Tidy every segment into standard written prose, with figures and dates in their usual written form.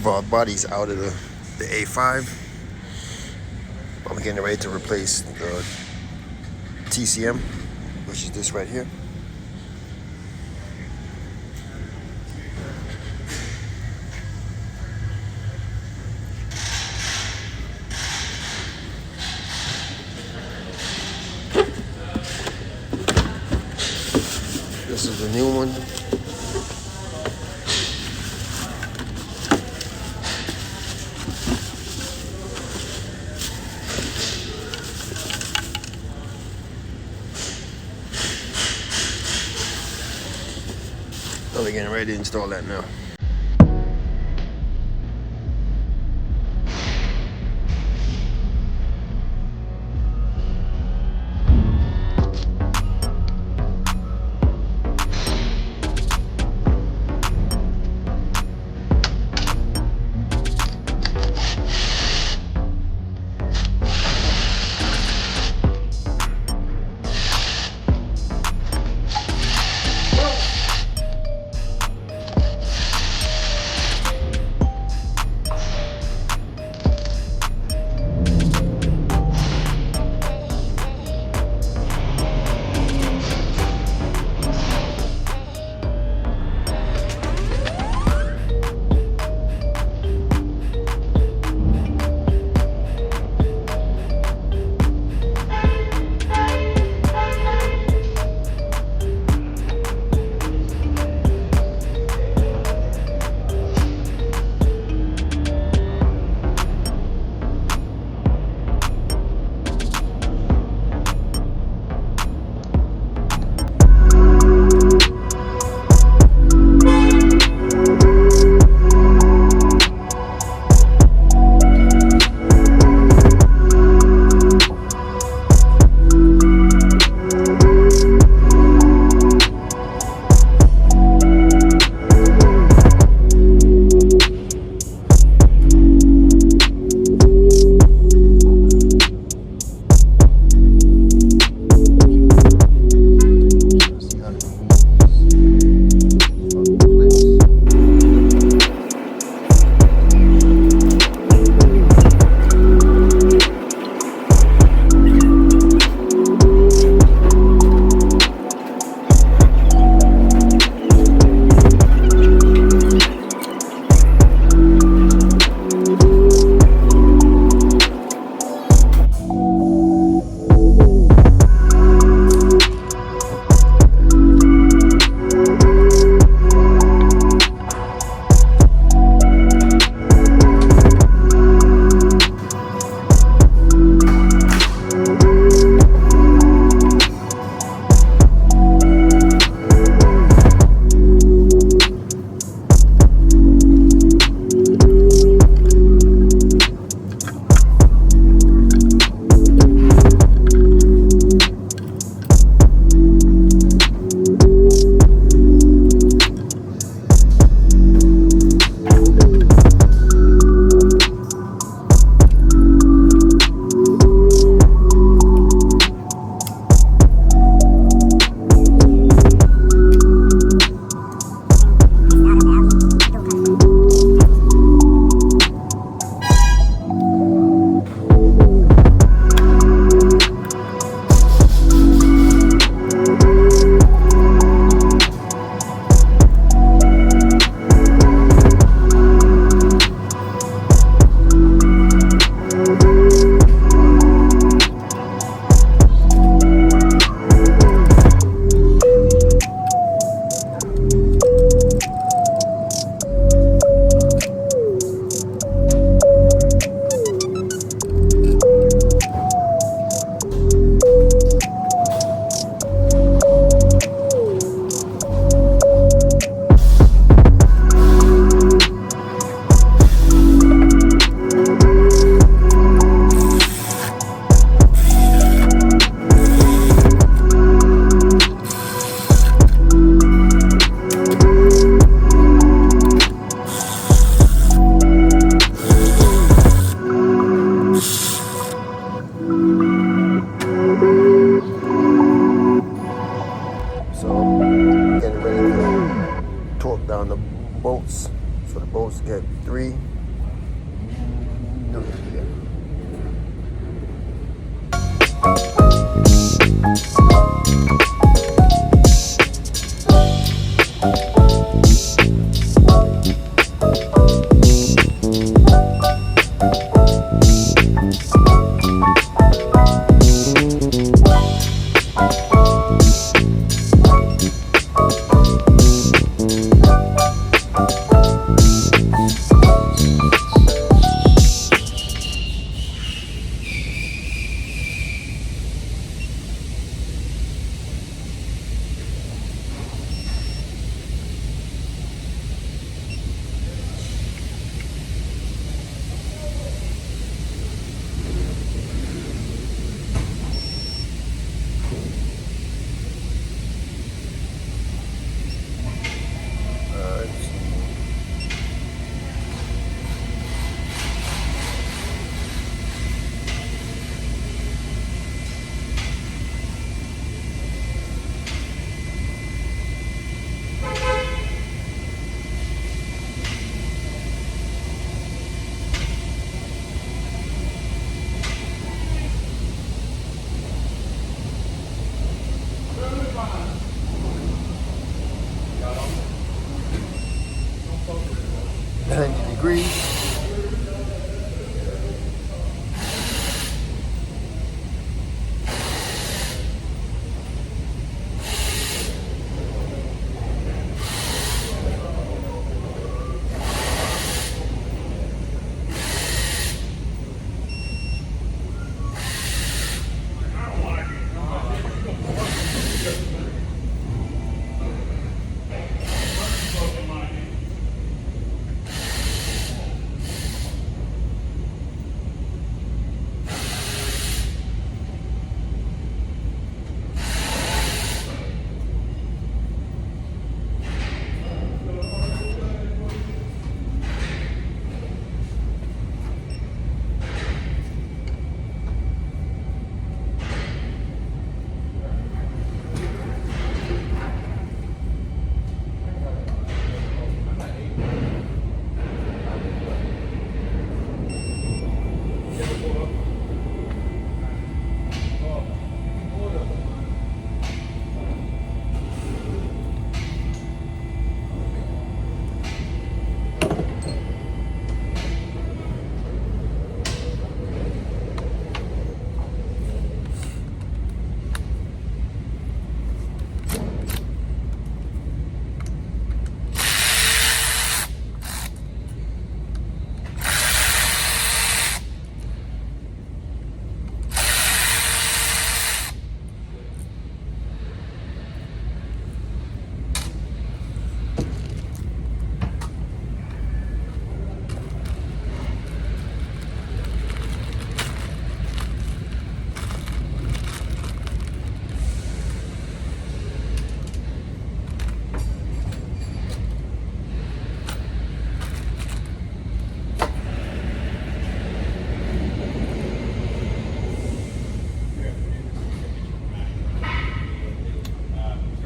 our bodies out of the A5. I'm getting ready to replace the TCM, which is this right here. This is the new one. So we're getting ready to install that now. bolts. So the bolts get 3 No, yeah. Let's see. Degrees.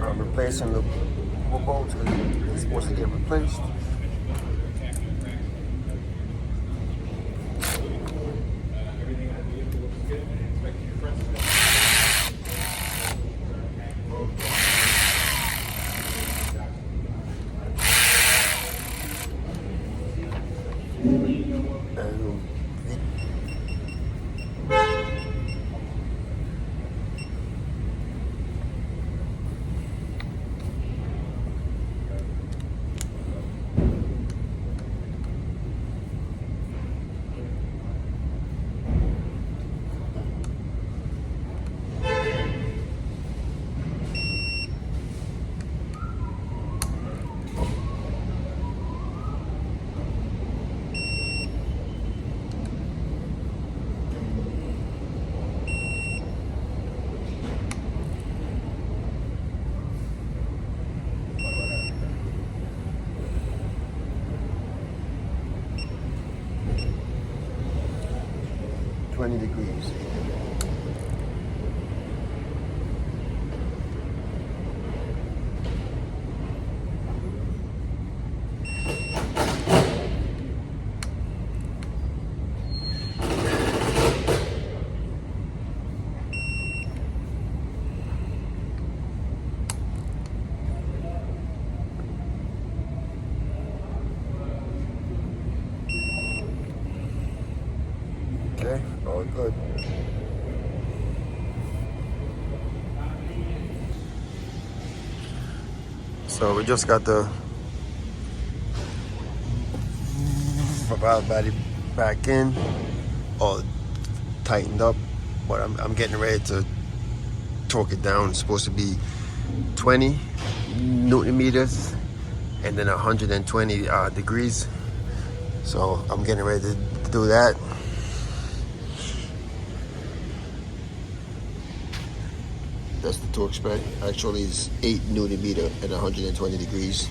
I'm replacing the bolts because they're supposed to get replaced. And 20 degrees. all good. So we just got the valve body back in, all tightened up, but I'm getting ready to torque it down. It's supposed to be 20 Newton meters and then 120 degrees. So I'm getting ready to do that. That's the torque spec. Actually, it's 8 Newton meter at 120 degrees.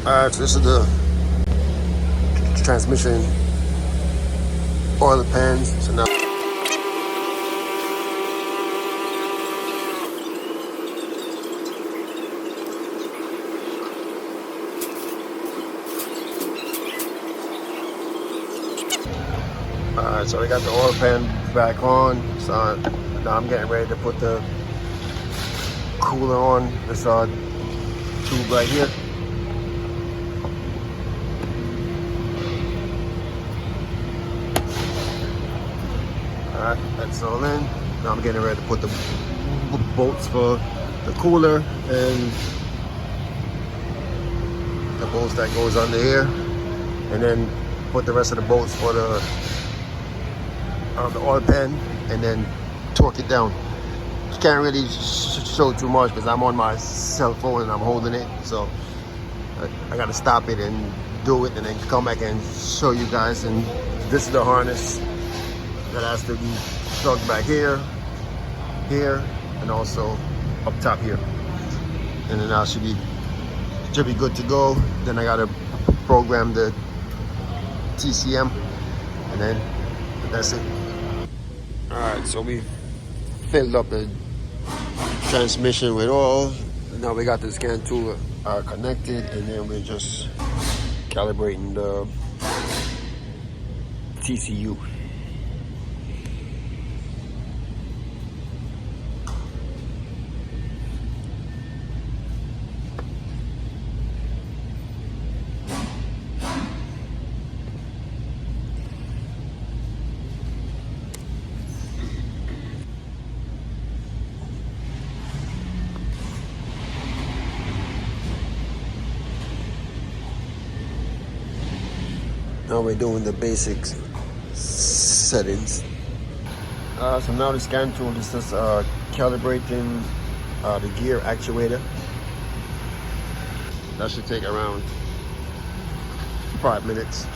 Alright, so this is the transmission oil pans. So now alright, so I got the oil pan back on. So now I'm getting ready to put the cooler on this tube right here. Alright, that's all in. Now I'm getting ready to put the bolts for the cooler and the bolts that goes under here, and then put the rest of the bolts for the oil pan, and then torque it down. Can't really show too much because I'm on my cell phone and I'm holding it, so I gotta stop it and do it and then come back and show you guys. And this is the harness that has to be plugged back here, and also up top here. And then I should be good to go. Then I gotta program the TCM, and then that's it. All right, so we filled up the transmission with oil. Now we got the scan tool connected, and then we're just calibrating the TCU. Now we're doing the basic settings. So now the scan tool is just calibrating the gear actuator. That should take around 5 minutes.